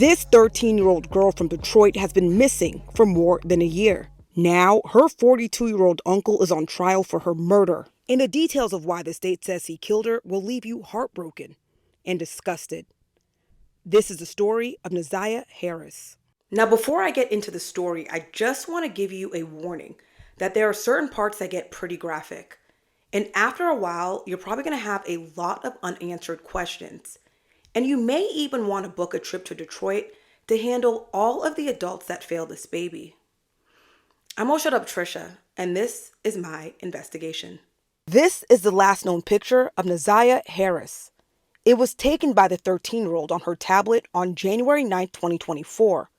This 13-year-old girl from Detroit has been missing for more than a year. Now, her 42-year-old uncle is on trial for her murder. And the details of why the state says he killed her will leave you heartbroken and disgusted. This is the story of Ziyah Harris. Now, before I get into the story, I just want to give you a warning that there are certain parts that get pretty graphic. And after a while, you're probably going to have a lot of unanswered questions. And you may even want to book a trip to Detroit to handle all of the adults that failed this baby. I'm OhShutUpTrisha, and this is my investigation. This is the last known picture of Ziyah Harris. It was taken by the 13-year-old on her tablet on January 9, 2024,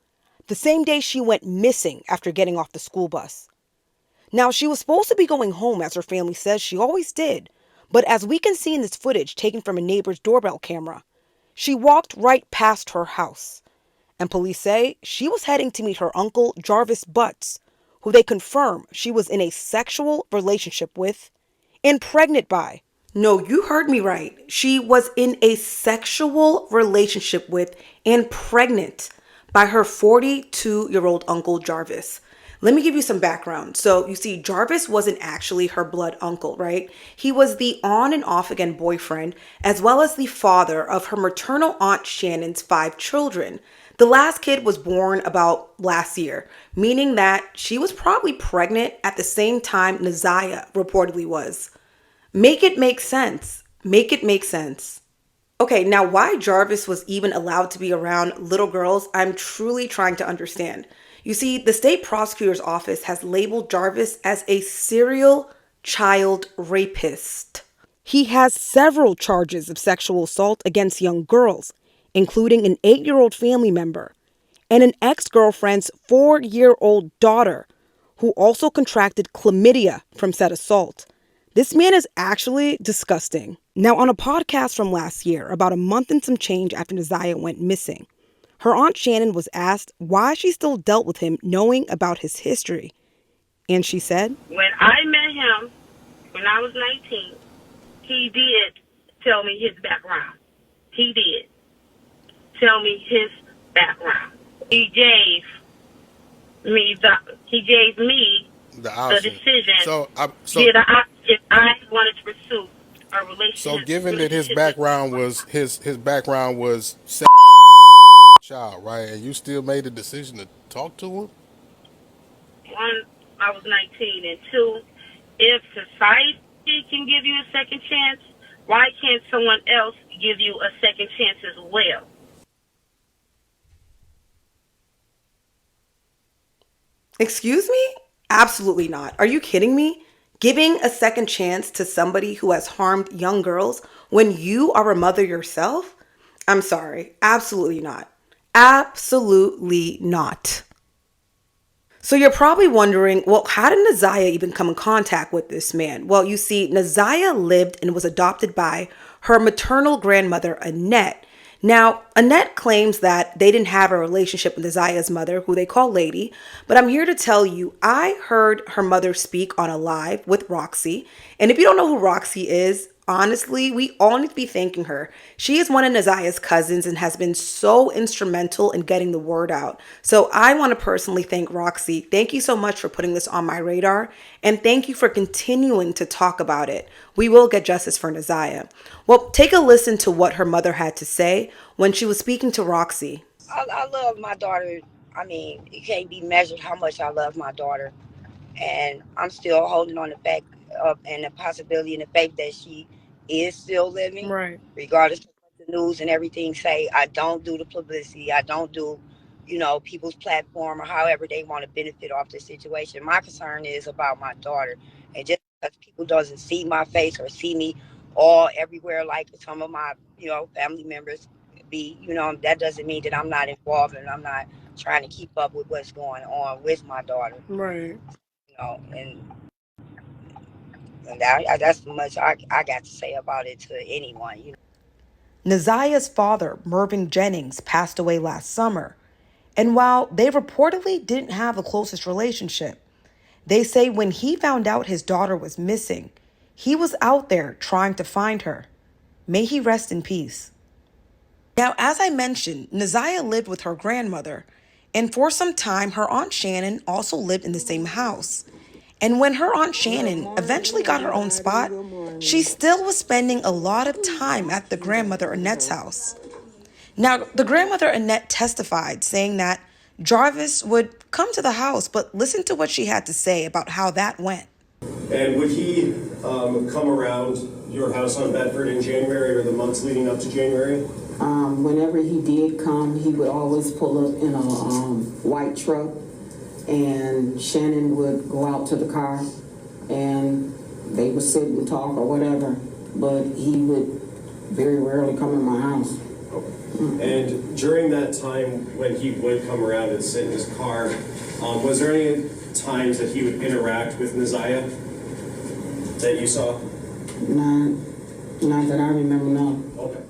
the same day she went missing after getting off the school bus. Now, she was supposed to be going home, as her family says she always did, but as we can see in this footage taken from a neighbor's doorbell camera, she walked right past her house. And police say she was heading to meet her uncle, Jarvis Butts, who they confirm she was in a sexual relationship with and pregnant by. No, you heard me right. She was in a sexual relationship with and pregnant by her 42-year-old uncle, Jarvis. Let me give you some background. So you see, Jarvis wasn't actually her blood uncle, right? He was the on and off again boyfriend, as well as the father of her maternal aunt Shannon's 5 children. The last kid was born about last year, meaning that she was probably pregnant at the same time Ziyah reportedly was. Make it make sense. Make it make sense. Okay, now why Jarvis was even allowed to be around little girls, I'm truly trying to understand. You see, the state prosecutor's office has labeled Jarvis as a serial child rapist. He has several charges of sexual assault against young girls, including an 8-year-old family member and an ex-girlfriend's 4-year-old daughter, who also contracted chlamydia from said assault. This man is actually disgusting. Now, on a podcast from last year, about a month and some change after Ziyah went missing, her aunt Shannon was asked why she still dealt with him knowing about his history. And she said, "When I met him, when I was 19, he did tell me his background. He did tell me his background. He gave me the decision if I wanted to pursue a relationship." So given that his background was child, right, and you still made the decision to talk to him? One, I was 19, and two, if society can give you a second chance, why can't someone else give you a second chance as well? Excuse me? Absolutely not. Are you kidding me? Giving a second chance to somebody who has harmed young girls when you are a mother yourself? I'm sorry. Absolutely not. Absolutely not. So you're probably wondering, well, how did Ziyah even come in contact with this man? Well, you see, Ziyah lived and was adopted by her maternal grandmother, Annette. Now, Annette claims that they didn't have a relationship with Ziyah's mother, who they call Lady, but I'm here to tell you, I heard her mother speak on a live with Roxy, and if you don't know who Roxy is, honestly, we all need to be thanking her. She is one of Ziyah's cousins and has been so instrumental in getting the word out. So I want to personally thank Roxy. Thank you so much for putting this on my radar, and thank you for continuing to talk about it. We will get justice for Ziyah. Well, take a listen to what her mother had to say when she was speaking to Roxy. I love my daughter. I mean, it can't be measured how much I love my daughter. And I'm still holding on the fact of and the possibility and the faith that she is still living. Right. Regardless of what the news and everything say. I don't do the publicity. I don't do, people's platform or however they want to benefit off the situation. My concern is about my daughter. And just because people doesn't see my face or see me all everywhere like some of my, family members be, that doesn't mean that I'm not involved and I'm not trying to keep up with what's going on with my daughter. Right. And that's as much I got to say about it to anyone. Ziyah's father, Mervyn Jennings, passed away last summer. And while they reportedly didn't have the closest relationship, they say when he found out his daughter was missing, he was out there trying to find her. May he rest in peace. Now, as I mentioned, Ziyah lived with her grandmother, and for some time, her Aunt Shannon also lived in the same house. And when her Aunt Shannon eventually got her own spot, she still was spending a lot of time at the grandmother Annette's house. Now, the grandmother Annette testified, saying that Jarvis would come to the house, but listen to what she had to say about how that went. And would he come around your house on Bedford in January or the months leading up to January? Whenever he did come, he would always pull up in a white truck, and Shannon would go out to the car, and they would sit and talk or whatever, but he would very rarely come in my house. And during that time when he would come around and sit in his car, was there any times that he would interact with Ziyah that you saw? Not that I remember, no. Okay.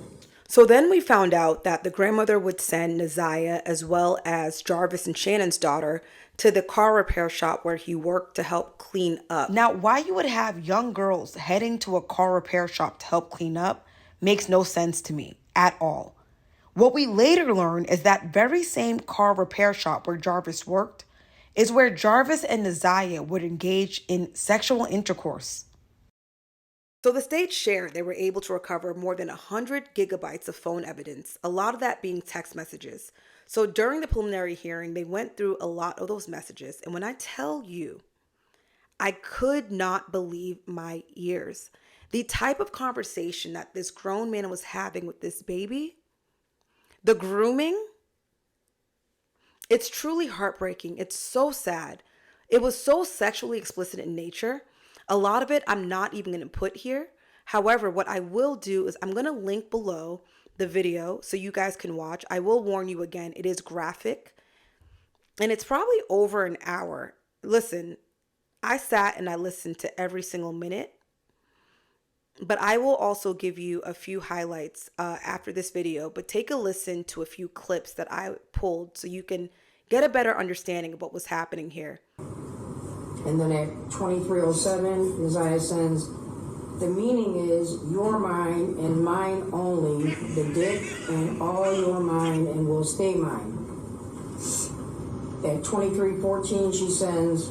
So then we found out that the grandmother would send Ziyah, as well as Jarvis and Shannon's daughter, to the car repair shop where he worked to help clean up. Now, why you would have young girls heading to a car repair shop to help clean up makes no sense to me at all. What we later learned is that very same car repair shop where Jarvis worked is where Jarvis and Ziyah would engage in sexual intercourse. So the state shared they were able to recover more than 100 gigabytes of phone evidence, a lot of that being text messages. So during the preliminary hearing, they went through a lot of those messages. And when I tell you, I could not believe my ears. The type of conversation that this grown man was having with this baby, the grooming, it's truly heartbreaking. It's so sad. It was so sexually explicit in nature. A lot of it I'm not even going to put here. However, what I will do is I'm going to link below the video so you guys can watch. I will warn you again, it is graphic and it's probably over an hour. Listen, I sat and I listened to every single minute, but I will also give you a few highlights after this video, but take a listen to a few clips that I pulled so you can get a better understanding of what was happening here. And then at 23:07, Ziyah sends, the meaning is you're mine and mine only, the dick and all you're mine and will stay mine. At 23:14, she sends,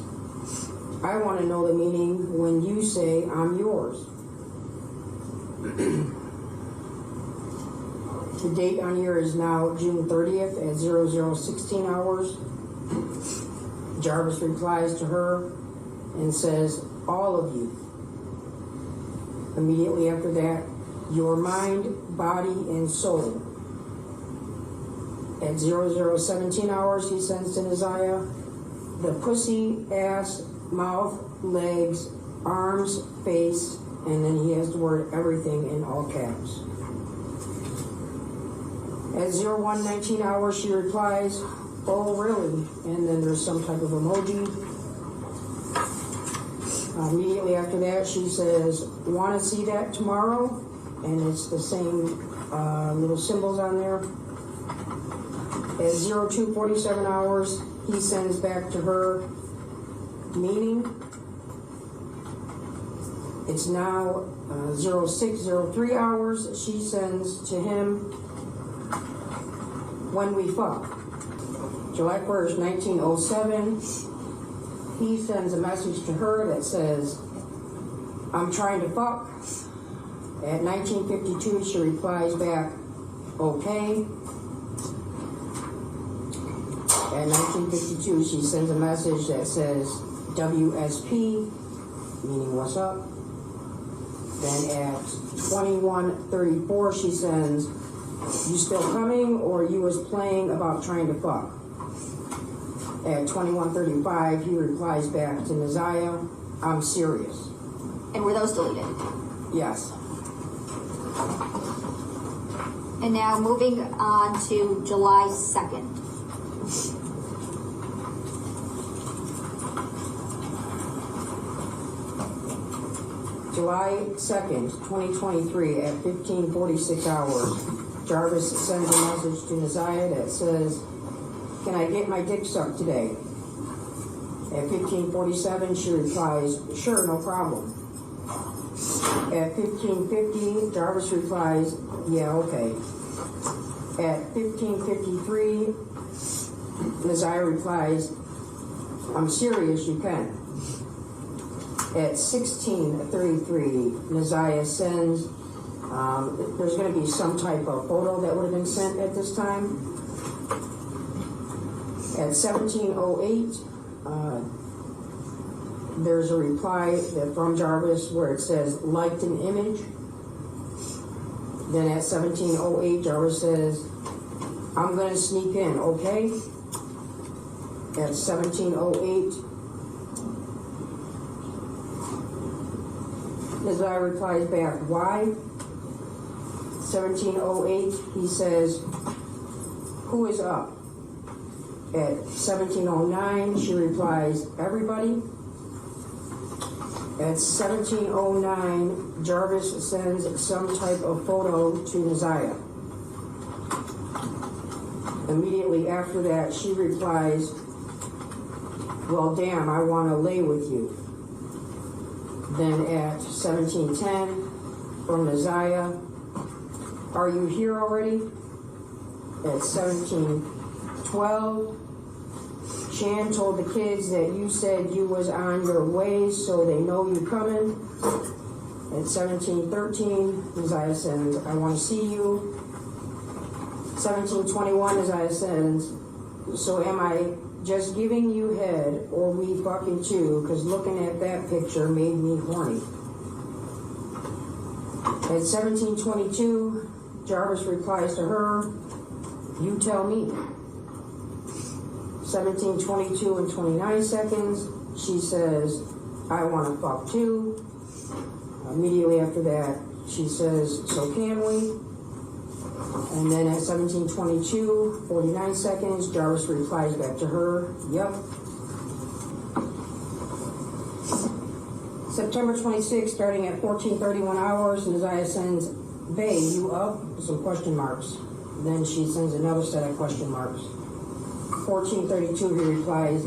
I want to know the meaning when you say I'm yours. The date on here is now June 30th at 0016 hours. Jarvis replies to her and says, all of you. Immediately after that, your mind, body, and soul. At 0017 hours, he sends to Ziyah, the pussy, ass, mouth, legs, arms, face, and then he has the word everything in all caps. At 0119 hours, she replies, oh, really? And then there's some type of emoji. Immediately after that, she says, want to see that tomorrow? And it's the same little symbols on there. At 0247 hours, he sends back to her, meaning. It's now 0603 hours. She sends to him, when we fuck. July 1st, 1907, he sends a message to her that says, I'm trying to fuck. At 1952, she replies back, okay. At 1952, she sends a message that says, WSP, meaning what's up. Then at 21:34, she sends, you still coming or you was playing about trying to fuck? At 21:35, he replies back to Ziyah, I'm serious. And were those deleted? Yes. And now moving on to July 2nd. July 2nd, 2023 at 15:46 hours, Jarvis sends a message to Ziyah that says, can I get my dick sucked today? At 15:47, she replies, sure, no problem. At 15:50, Jarvis replies, yeah, okay. At 15:53, Ziyah replies, "I'm serious, you can." At 16:33, Ziyah sends, there's going to be some type of photo that would have been sent at this time. At 17:08, there's a reply from Jarvis where it says, "Liked an image." Then at 17:08, Jarvis says, "I'm going to sneak in, okay?" At 17:08, Ziyah replies back, "Why?" 17:08, he says, "Who is up?" At 17:09, she replies, "Everybody." At 17:09, Jarvis sends some type of photo to Ziyah. Immediately after that, she replies, "Well, damn, I want to lay with you." Then at 17:10, from Ziyah, "Are you here already?" At 17:12, "Shan told the kids that you said you was on your way, so they know you coming." At 17:13, Ziyah sends, "I want to see you." 17:21, Ziyah sends, "So am I just giving you head, or we fucking too, because looking at that picture made me horny." At 17:22, Jarvis replies to her, "You tell me." 17:22 and 29 seconds, she says, "I want to fuck too." Immediately after that, she says, "So can we?" And then at 17:22, 49 seconds, Jarvis replies back to her, "Yep." September 26th, starting at 14:31 hours, Ziyah sends, "Bae, you up?" with some question marks. Then she sends another set of question marks. 14:32, he replies,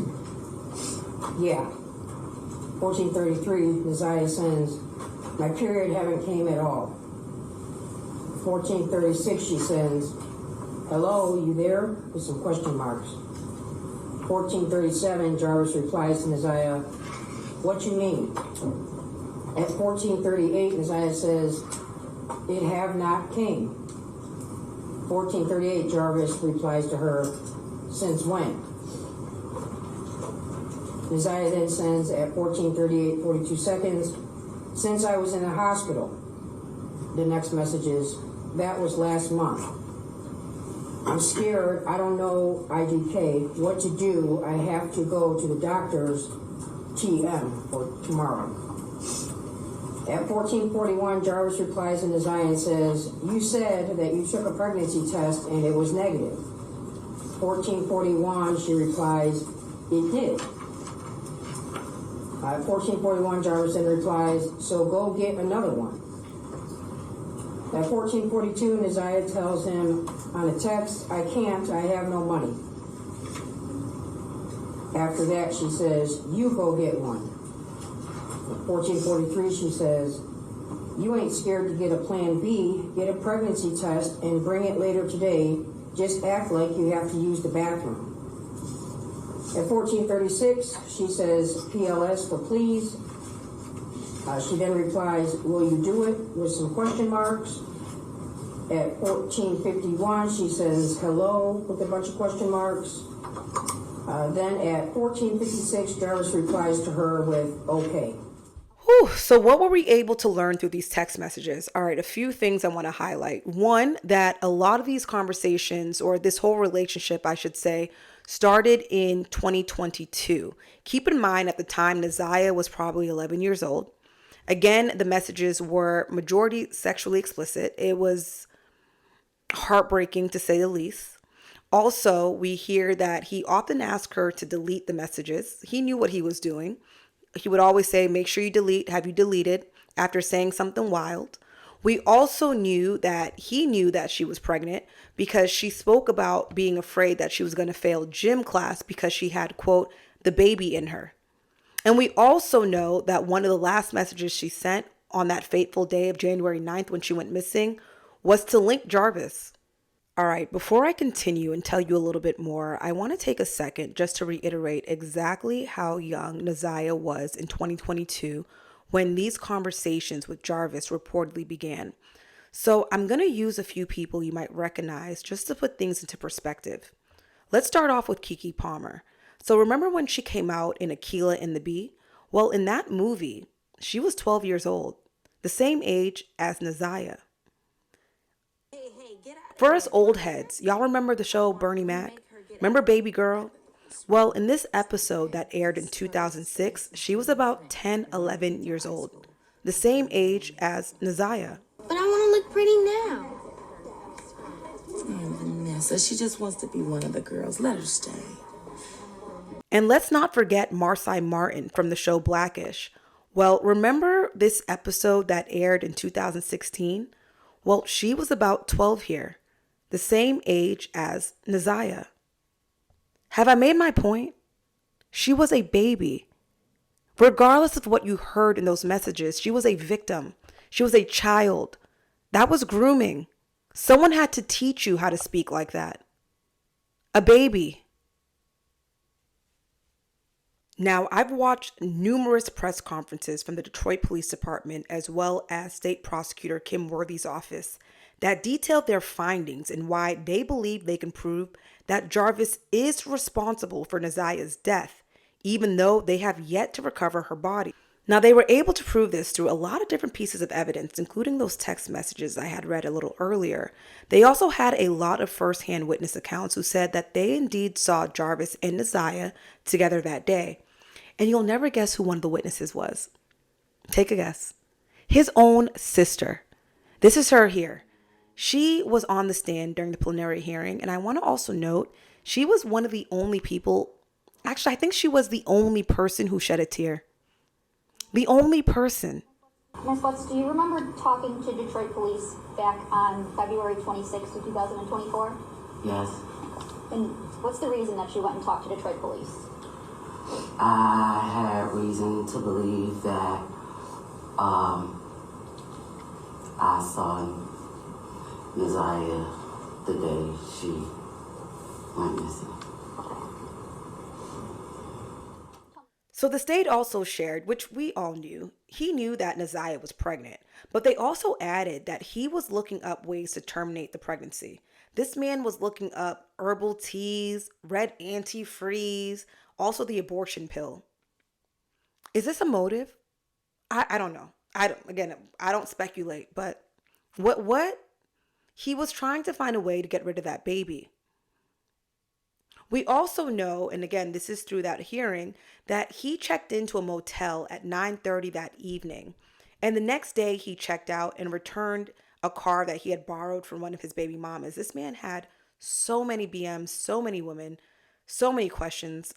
"Yeah." 14:33, Ziyah sends, "My period haven't came at all." 14:36, she sends, "Hello, you there?" with some question marks. 14:37, Jarvis replies to Ziyah, "What you mean?" At 14:38, Ziyah says, "It have not came." 14:38, Jarvis replies to her, "Since when?" Ziyah then sends at 14:38, 42 seconds, "Since I was in the hospital." The next message is, "That was last month. I'm scared. I don't know IDK. What to do? I have to go to the doctor's TM for tomorrow." At 14:41, Jarvis replies to Ziyah and says, "You said that you took a pregnancy test and it was negative." 14:41, she replies, "It did." At 14:41, Jarvis then replies, "So go get another one." At 14:42, Ziyah tells him on a text, "I can't, I have no money." After that, she says, "You go get one." At 14:43, she says, "You ain't scared to get a plan B, get a pregnancy test and bring it later today. Just act like you have to use the bathroom." At 14:36, she says, "PLS for please." She then replies, "Will you do it?" with some question marks. At 14:51, she says, "Hello," with a bunch of question marks. Then at 14:56, Jarvis replies to her with, "Okay." Whew, so what were we able to learn through these text messages? All right, a few things I want to highlight. One, that a lot of these conversations, or this whole relationship, I should say, started in 2022. Keep in mind at the time, Ziyah was probably 11 years old. Again, the messages were majority sexually explicit. It was heartbreaking to say the least. Also, we hear that he often asked her to delete the messages. He knew what he was doing. He would always say, "Make sure you delete, have you deleted?" after saying something wild. We also knew that he knew that she was pregnant because she spoke about being afraid that she was going to fail gym class because she had, quote, "the baby in her." And we also know that one of the last messages she sent on that fateful day of January 9th when she went missing was to link Jarvis. All right, before I continue and tell you a little bit more, I want to take a second just to reiterate exactly how young Ziyah was in 2022 when these conversations with Jarvis reportedly began. So I'm going to use a few people you might recognize just to put things into perspective. Let's start off with Keke Palmer. So remember when she came out in Akeelah and the Bee? Well, in that movie, she was 12 years old, the same age as Ziyah. For us old heads, y'all remember the show Bernie Mac? Remember Baby Girl? Well, in this episode that aired in 2006, she was about 10, 11 years old, the same age as Ziyah. But I want to look pretty now. Vanessa, she just wants to be one of the girls. Let her stay. And let's not forget Marsai Martin from the show Blackish. Well, remember this episode that aired in 2016? Well, she was about 12 here, the same age as Ziyah. Have I made my point? She was a baby. Regardless of what you heard in those messages, she was a victim. She was a child. That was grooming. Someone had to teach you how to speak like that. A baby. Now, I've watched numerous press conferences from the Detroit Police Department as well as State Prosecutor Kim Worthy's office that detailed their findings and why they believe they can prove that Jarvis is responsible for Ziyah's death, even though they have yet to recover her body. Now, they were able to prove this through a lot of different pieces of evidence, including those text messages I had read a little earlier. They also had a lot of first-hand witness accounts who said that they indeed saw Jarvis and Ziyah together that day. And you'll never guess who one of the witnesses was. Take a guess. His own sister. This is her here. She was on the stand during the preliminary hearing, and I want to also note she was one of the only people, actually I think she was the only person who shed a tear. The only person. Ms. Lutz, do you remember talking to Detroit Police back on February 26th of 2024? Yes. And what's the reason that you went and talked to Detroit Police? I had reason to believe that I saw Ziyah the day she went missing. So the state also shared, which we all knew, he knew that Ziyah was pregnant, but they also added that he was looking up ways to terminate the pregnancy. This man was looking up herbal teas, red antifreeze, also the abortion pill. Is this a motive? I don't know. I don't speculate, but what? He was trying to find a way to get rid of that baby. We also know, and again, this is through that hearing, that he checked into a motel at 9:30 that evening. And the next day he checked out and returned a car that he had borrowed from one of his baby mamas. This man had so many BMs, so many women, so many questions.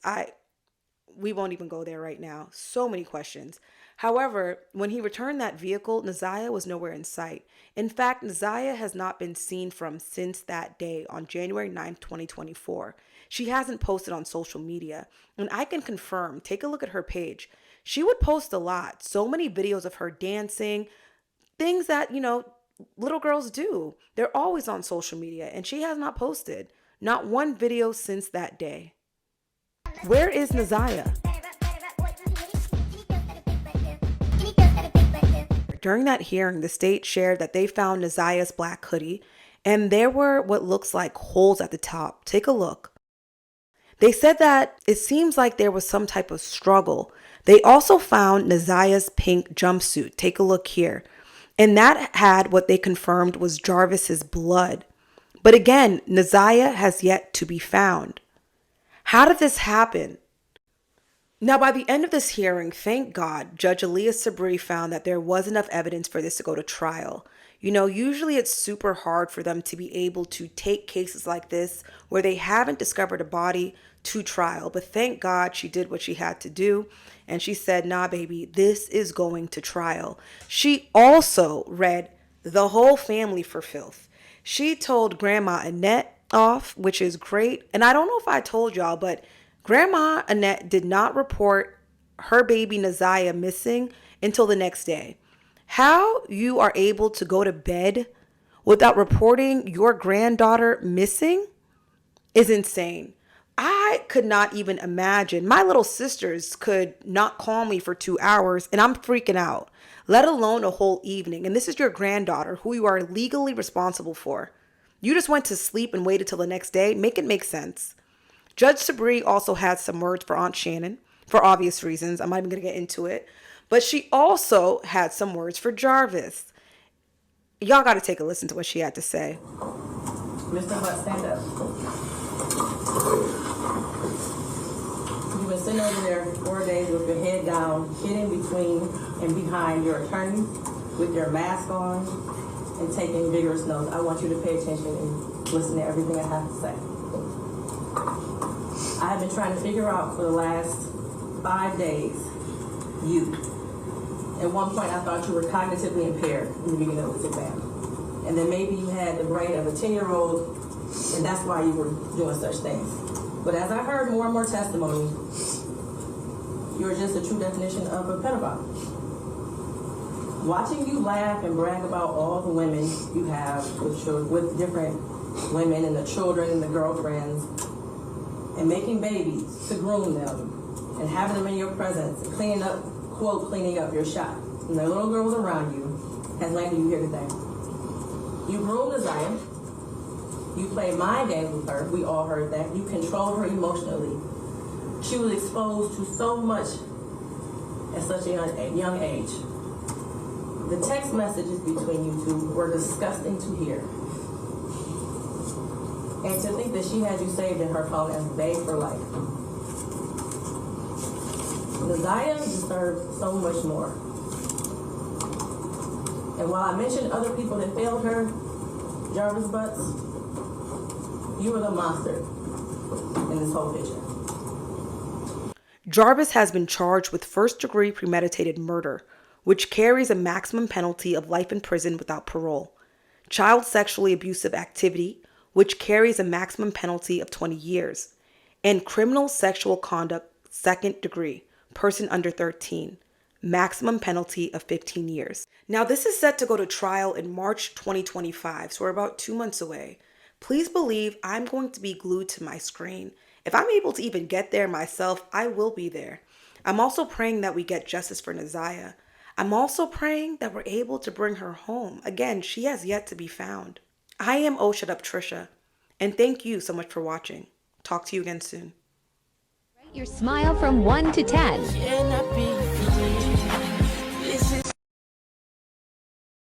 We won't even go there right now. So many questions. However, when he returned that vehicle, Ziyah was nowhere in sight. In fact, Ziyah has not been seen from since that day on January 9th, 2024. She hasn't posted on social media. And I can confirm, take a look at her page. She would post a lot. So many videos of her dancing, things that, little girls do. They're always on social media, and she has not posted not one video since that day. Where is Ziyah? During that hearing, the state shared that they found Ziyah's black hoodie, and there were what looks like holes at the top. Take a look. They said that it seems like there was some type of struggle. They also found Ziyah's pink jumpsuit. Take a look here. And that had what they confirmed was Jarvis's blood. But again, Ziyah has yet to be found. How did this happen? Now, by the end of this hearing, thank God, Judge Aaliyah Sabri found that there was enough evidence for this to go to trial. Usually it's super hard for them to be able to take cases like this where they haven't discovered a body to trial. But thank God she did what she had to do. And she said, nah, baby, this is going to trial. She also read the whole family for filth. She told Grandma Annette off, which is great. And I don't know if I told y'all, but Grandma Annette did not report her baby Ziyah missing until the next day. How you are able to go to bed without reporting your granddaughter missing is insane. I could not even imagine. My little sisters could not call me for 2 hours and I'm freaking out, let alone a whole evening. And this is your granddaughter who you are legally responsible for. You just went to sleep and waited till the next day. Make it make sense. Judge Sabri also had some words for Aunt Shannon for obvious reasons. I'm not even going to get into it. But she also had some words for Jarvis. Y'all got to take a listen to what she had to say. Mr. Butt, stand up. You've been sitting over there 4 days with your head down, hidden between and behind your attorney with your mask on and taking vigorous notes. I want you to pay attention and listen to everything I have to say. I have been trying to figure out for the last 5 days, you. At one point, I thought you were cognitively impaired in the beginning of this exam. And then maybe you had the brain of a 10-year-old, and that's why you were doing such things. But as I heard more and more testimony, you're just a true definition of a pedophile. Watching you laugh and brag about all the women you have with different women and the children and the girlfriends, and making babies to groom them, and having them in your presence, and cleaning up your shop, and the little girls around you, has landed you here today. You groomed Ziyah. You played mind games with her. We all heard that. You controlled her emotionally. She was exposed to so much at such a young age. The text messages between you two were disgusting to hear. And to think that she had you saved in her phone as babe for life. Ziyah deserves so much more. And while I mentioned other people that failed her, Jarvis Butts, you were the monster in this whole picture. Jarvis has been charged with first-degree premeditated murder, which carries a maximum penalty of life in prison without parole, child sexually abusive activity, which carries a maximum penalty of 20 years, and criminal sexual conduct second degree, person under 13, maximum penalty of 15 years. Now, this is set to go to trial in March 2025, so we're about 2 months away. Please believe I'm going to be glued to my screen. If I'm able to even get there myself, I will be there. I'm also praying that we get justice for Ziyah. I'm also praying that we're able to bring her home. Again, she has yet to be found. I am OhShutUpTrisha, and thank you so much for watching. Talk to you again soon. Rate your smile from 1 to 10.